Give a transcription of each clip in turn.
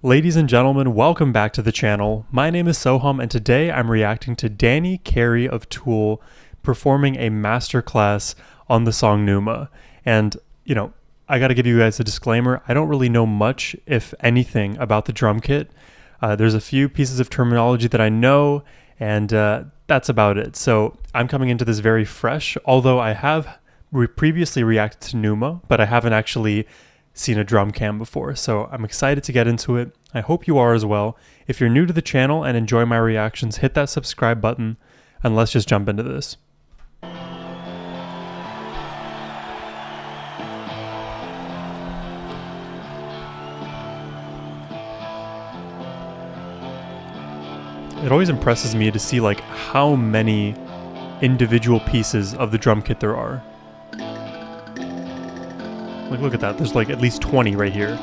Ladies and gentlemen, welcome back to the channel. My name is Sohum, and today I'm reacting to Carey of Tool performing a masterclass on the song Pneuma. And, I gotta give you guys a disclaimer. I don't really know much, if anything, about the drum kit. There's a few pieces of terminology that I know, and that's about it. So I'm coming into this very fresh, although I have previously reacted to Pneuma, but I haven't actually seen a drum cam before, so I'm excited to get into it. I hope you are as well. If you're new to the channel and enjoy my reactions, hit that subscribe button, and let's just jump into this. It always impresses me to see how many individual pieces of the drum kit there are. Look at that, there's at least 20 right here.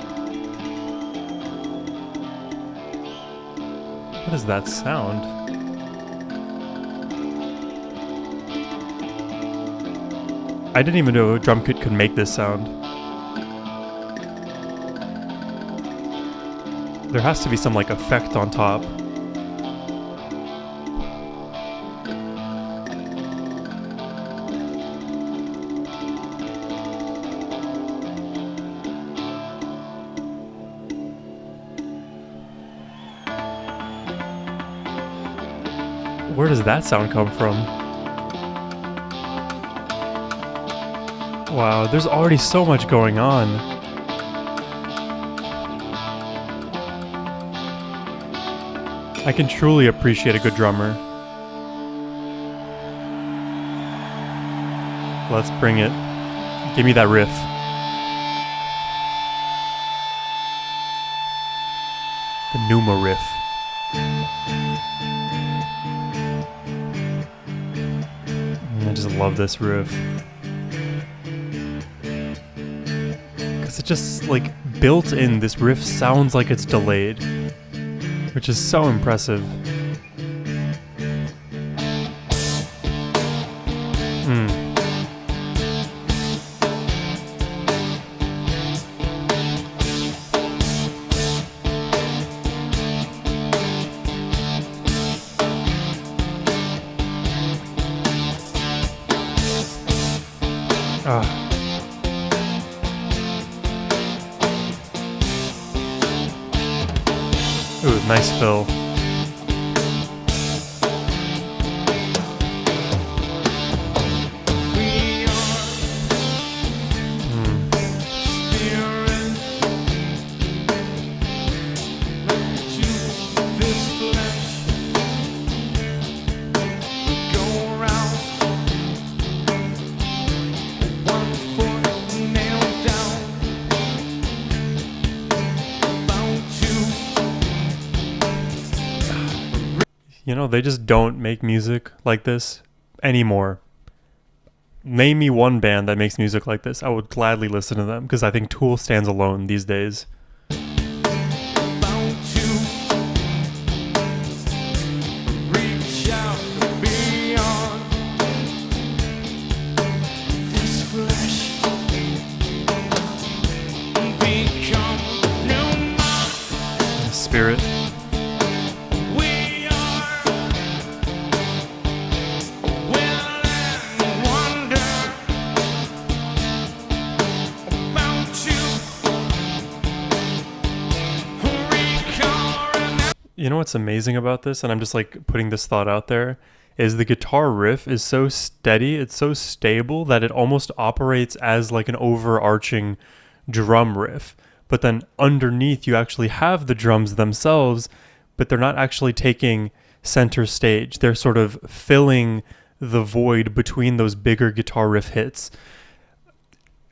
What is that sound? I didn't even know a drum kit could make this sound. There has to be some effect on top. Where does that sound come from? Wow, there's already so much going on. I can truly appreciate a good drummer. Let's bring it. Give me that riff. The Pneuma riff. I just love this riff. Because it just built in, this riff sounds like it's delayed, which is so impressive. Ooh, nice fill. They just don't make music like this anymore. Name me one band that makes music like this. I would gladly listen to them, because I think Tool stands alone these days. Spirit. You know what's amazing about this, and I'm just putting this thought out there, is the guitar riff is so steady, it's so stable that it almost operates as an overarching drum riff. But then underneath you actually have the drums themselves, but they're not actually taking center stage. They're sort of filling the void between those bigger guitar riff hits.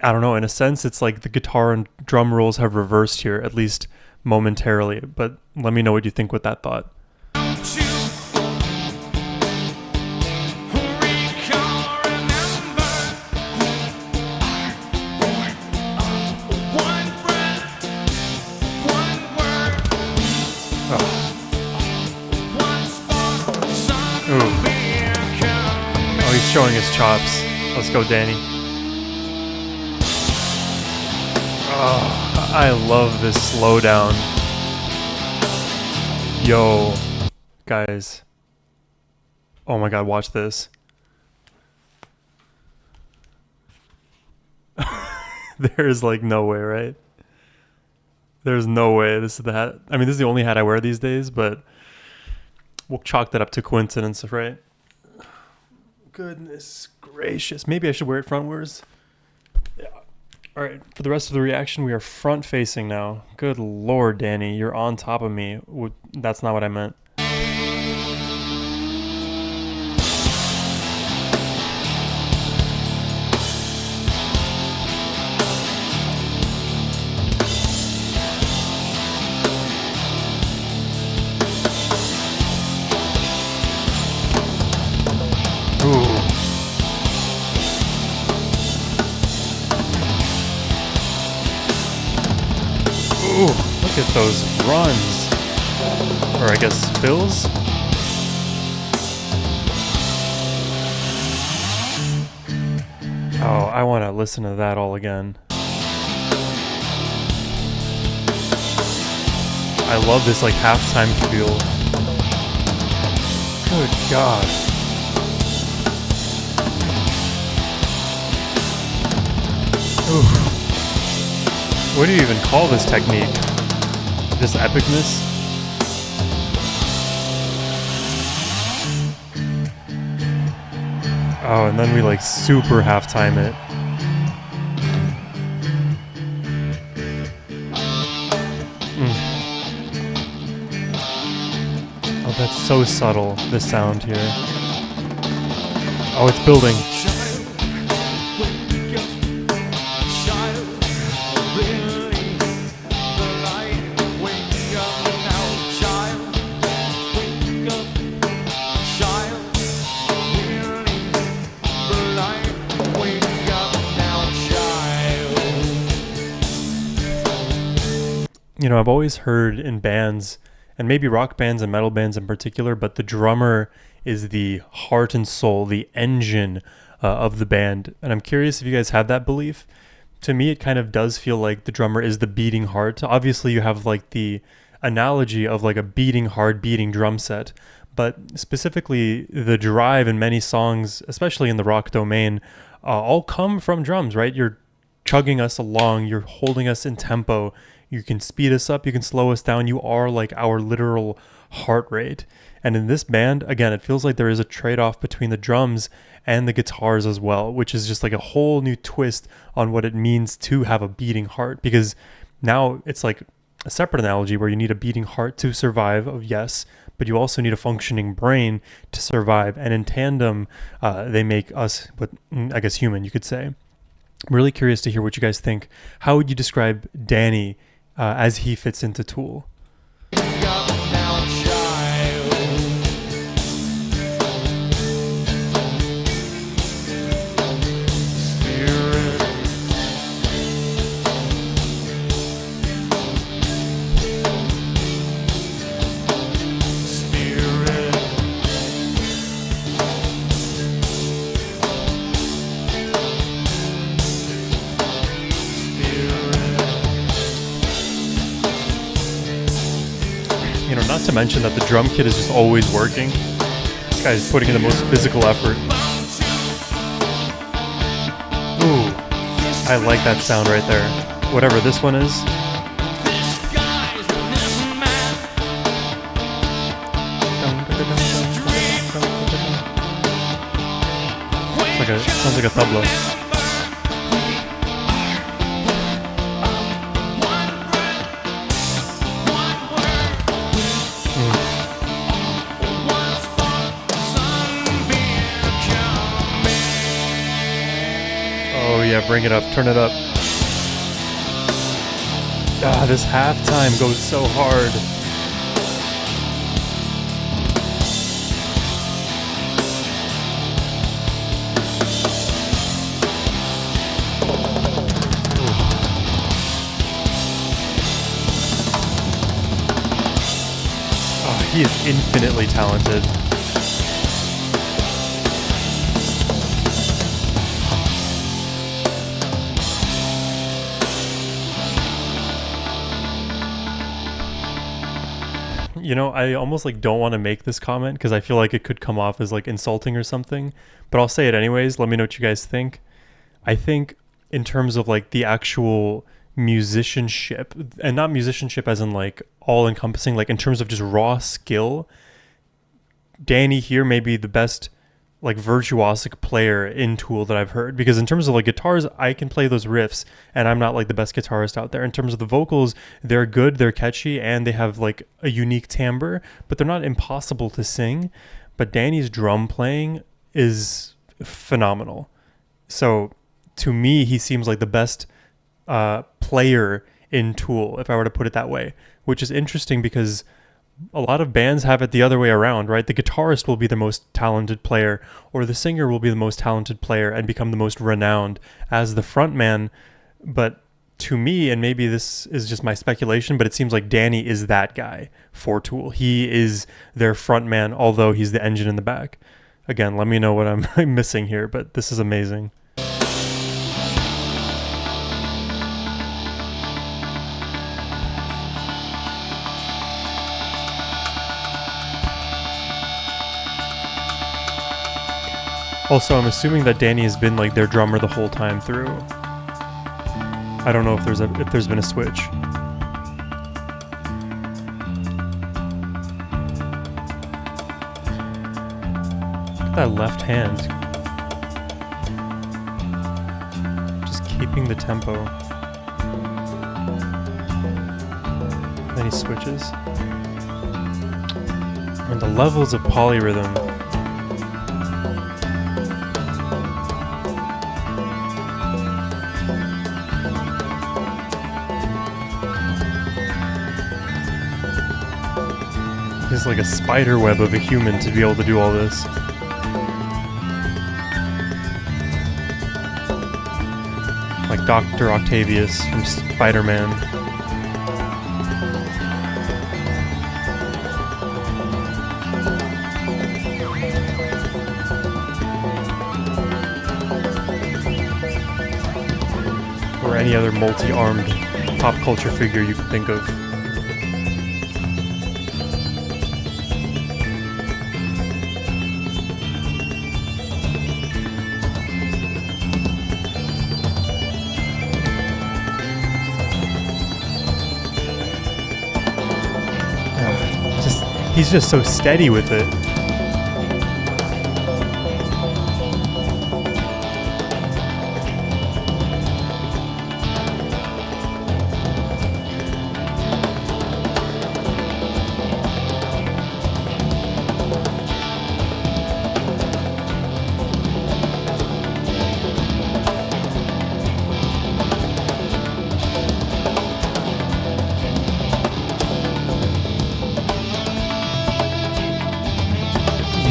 I don't know, in a sense it's like the guitar and drum roles have reversed here, at least momentarily, but let me know what you think with that thought. Oh, he's showing his chops. Let's go, Danny. Oh, I love this slowdown. Yo, guys. Oh my god, watch this. There's like no way, right? There's no way this is the hat. I mean, this is the only hat I wear these days, but we'll chalk that up to coincidence, right? Goodness gracious. Maybe I should wear it frontwards. Yeah. All right. For the rest of the reaction, we are front facing now. Good Lord, Danny. You're on top of me. That's not what I meant. Ooh. Ooh, look at those runs. Or I guess fills? Oh, I want to listen to that all again. I love this like halftime feel. Good God. Ooh. What do you even call this technique? Just epicness? Oh, and then we like super halftime it. Oh, that's so subtle, the sound here. Oh, it's building. You know, I've always heard in bands, and maybe rock bands and metal bands in particular, but the drummer is the heart and soul, the engine of the band. And I'm curious if you guys have that belief. To me, it kind of does feel like the drummer is the beating heart. Obviously, you have like the analogy of like a beating heart, beating drum set. But specifically, the drive in many songs, especially in the rock domain, all come from drums, right? You're chugging us along, you're holding us in tempo. You can speed us up, you can slow us down. You are like our literal heart rate. And in this band, again, it feels like there is a trade-off between the drums and the guitars as well, which is just like a whole new twist on what it means to have a beating heart. Because now it's like a separate analogy where you need a beating heart to survive, yes, but you also need a functioning brain to survive. And in tandem, they make us, what I guess, human, you could say. I'm really curious to hear what you guys think. How would you describe Danny as he fits into Tool? You know, not to mention that the drum kit is just always working. This guy's putting in the most physical effort. Ooh, I like that sound right there. Whatever this one is. Sounds like a tabla. Oh yeah, bring it up, turn it up. Ah, this halftime goes so hard. Oh, he is infinitely talented. You know, I almost like don't want to make this comment because I feel like it could come off as like insulting or something, but I'll say it anyways. Let me know what you guys think. I think in terms of like the actual musicianship, and not musicianship as in like all encompassing, like in terms of just raw skill, Danny here may be the best like virtuosic player in Tool that I've heard, because in terms of like guitars, I can play those riffs and I'm not like the best guitarist out there. In terms of the vocals, they're good, they're catchy, and they have like a unique timbre, but they're not impossible to sing. But Danny's drum playing is phenomenal. So to me, he seems like the best player in Tool, if I were to put it that way, which is interesting because a lot of bands have it the other way around, right? The guitarist will be the most talented player, or the singer will be the most talented player and become the most renowned as the frontman. But to me, and maybe this is just my speculation, but it seems like Danny is that guy for Tool. He is their frontman, although he's the engine in the back. Again, let me know what I'm missing here, but this is amazing. Also, I'm assuming that Danny has been like their drummer the whole time through. I don't know if there's been a switch. Look at that left hand. Just keeping the tempo. Then he switches. And the levels of polyrhythm. He's like a spider web of a human to be able to do all this. Like Dr. Octavius from Spider-Man. Or any other multi-armed pop culture figure you can think of. He's just so steady with it.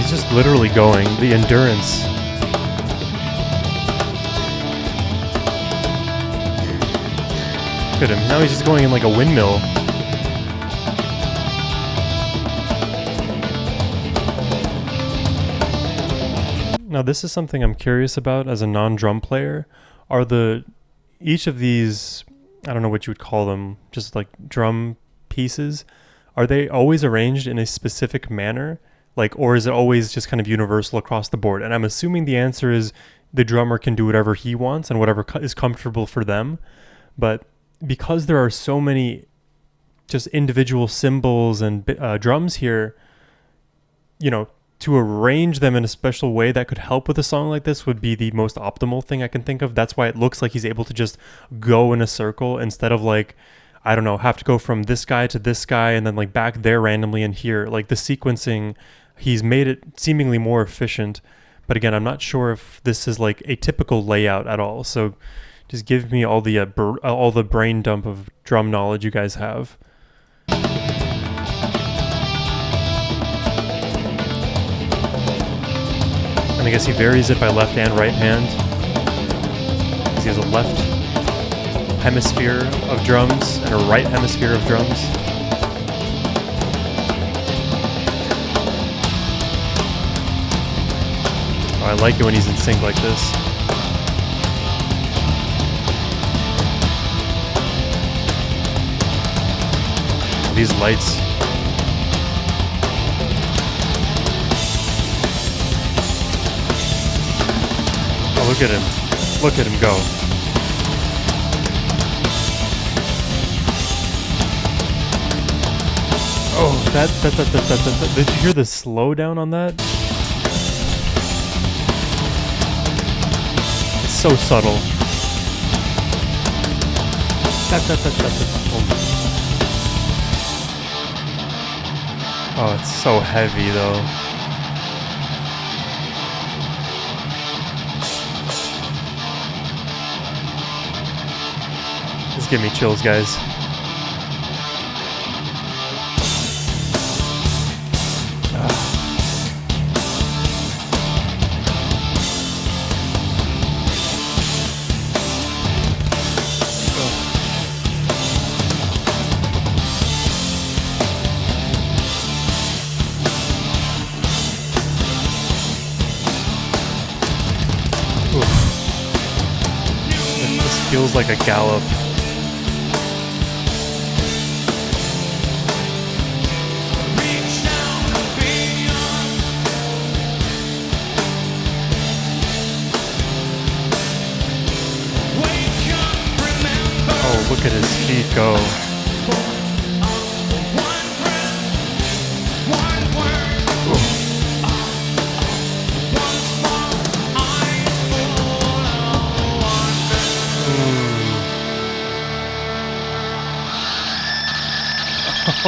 Just literally going, the endurance. Look at him, now he's just going in like a windmill. Now this is something I'm curious about as a non-drum player. Are each of these, I don't know what you would call them, just like drum pieces, are they always arranged in a specific manner? Like, or is it always just kind of universal across the board? And I'm assuming the answer is the drummer can do whatever he wants and whatever is comfortable for them. But because there are so many just individual cymbals and drums here, you know, to arrange them in a special way that could help with a song like this would be the most optimal thing I can think of. That's why it looks like he's able to just go in a circle instead of like, I don't know, have to go from this guy to this guy and then like back there randomly and here. Like the sequencing, he's made it seemingly more efficient. But again, I'm not sure if this is like a typical layout at all. So just give me all the brain dump of drum knowledge you guys have. And I guess he varies it by left and right hand. Because he has a left hemisphere of drums and a right hemisphere of drums. Oh, I like it when he's in sync like this. These lights. Look at him. Look at him go. Oh, that. Did you hear the slowdown on that? It's so subtle. Oh, it's so heavy though. Just give me chills, guys. This feels like a gallop. Oh, look at his feet go.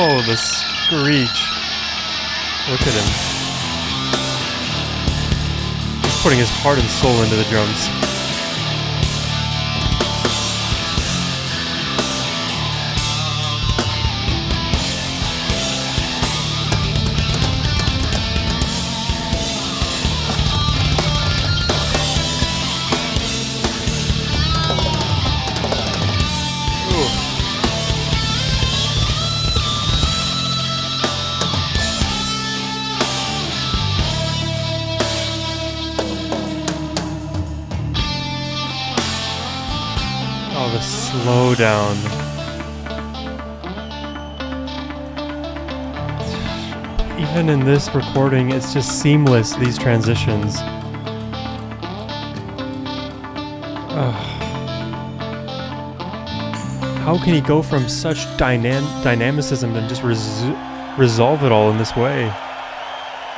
Oh, the screech. Look at him. He's putting his heart and soul into the drums. Oh, the slowdown. Even in this recording, it's just seamless, these transitions. How can he go from such dynamicism and just resolve it all in this way?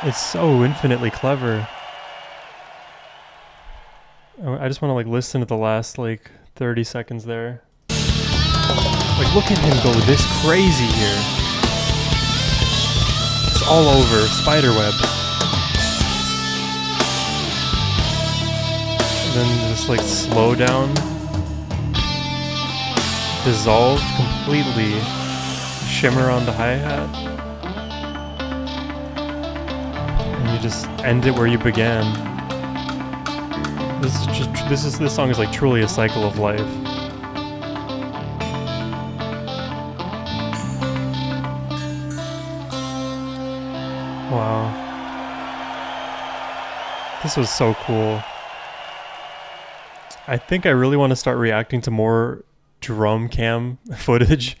It's so infinitely clever. I just want to listen to the last 30 seconds there. Look at him go this crazy here. It's all over, spiderweb. And then this slow down, dissolve completely, shimmer on the hi-hat, and you just end it where you began. This song is truly a cycle of life. Wow. This was so cool. I think I really want to start reacting to more drum cam footage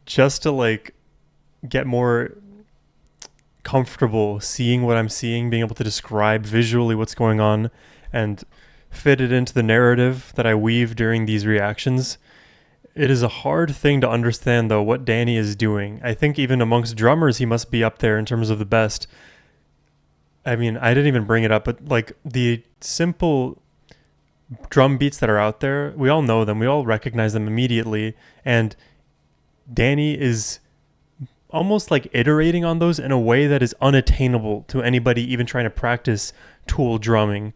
just to get more comfortable seeing what I'm seeing, being able to describe visually what's going on and fit it into the narrative that I weave during these reactions. It is a hard thing to understand though what Danny is doing. I think even amongst drummers he must be up there in terms of the best. I mean, I didn't even bring it up, but the simple drum beats that are out there, we all know them, we all recognize them immediately, and Danny is almost iterating on those in a way that is unattainable to anybody even trying to practice Tool drumming.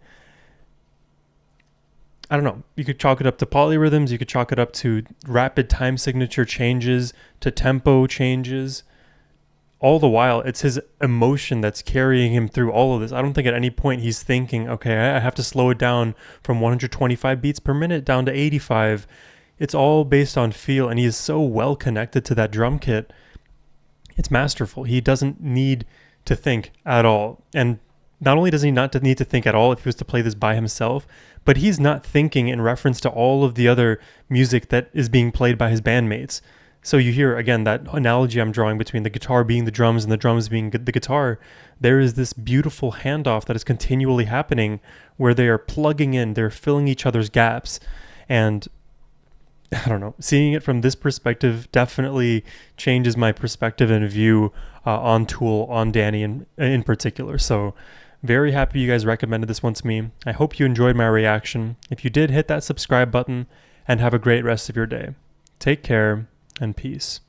I don't know, you could chalk it up to polyrhythms, you could chalk it up to rapid time signature changes, to tempo changes. All the while, it's his emotion that's carrying him through all of this. I don't think at any point he's thinking, okay, I have to slow it down from 125 beats per minute down to 85. It's all based on feel, and he is so well connected to that drum kit. It's masterful. He doesn't need to think at all. And not only does he not need to think at all if he was to play this by himself, but he's not thinking in reference to all of the other music that is being played by his bandmates. So you hear, again, that analogy I'm drawing between the guitar being the drums and the drums being the guitar. There is this beautiful handoff that is continually happening where they are plugging in, they're filling each other's gaps. And I don't know, seeing it from this perspective definitely changes my perspective and view on Tool, on Danny in particular. So very happy you guys recommended this one to me. I hope you enjoyed my reaction. If you did, hit that subscribe button and have a great rest of your day. Take care and peace.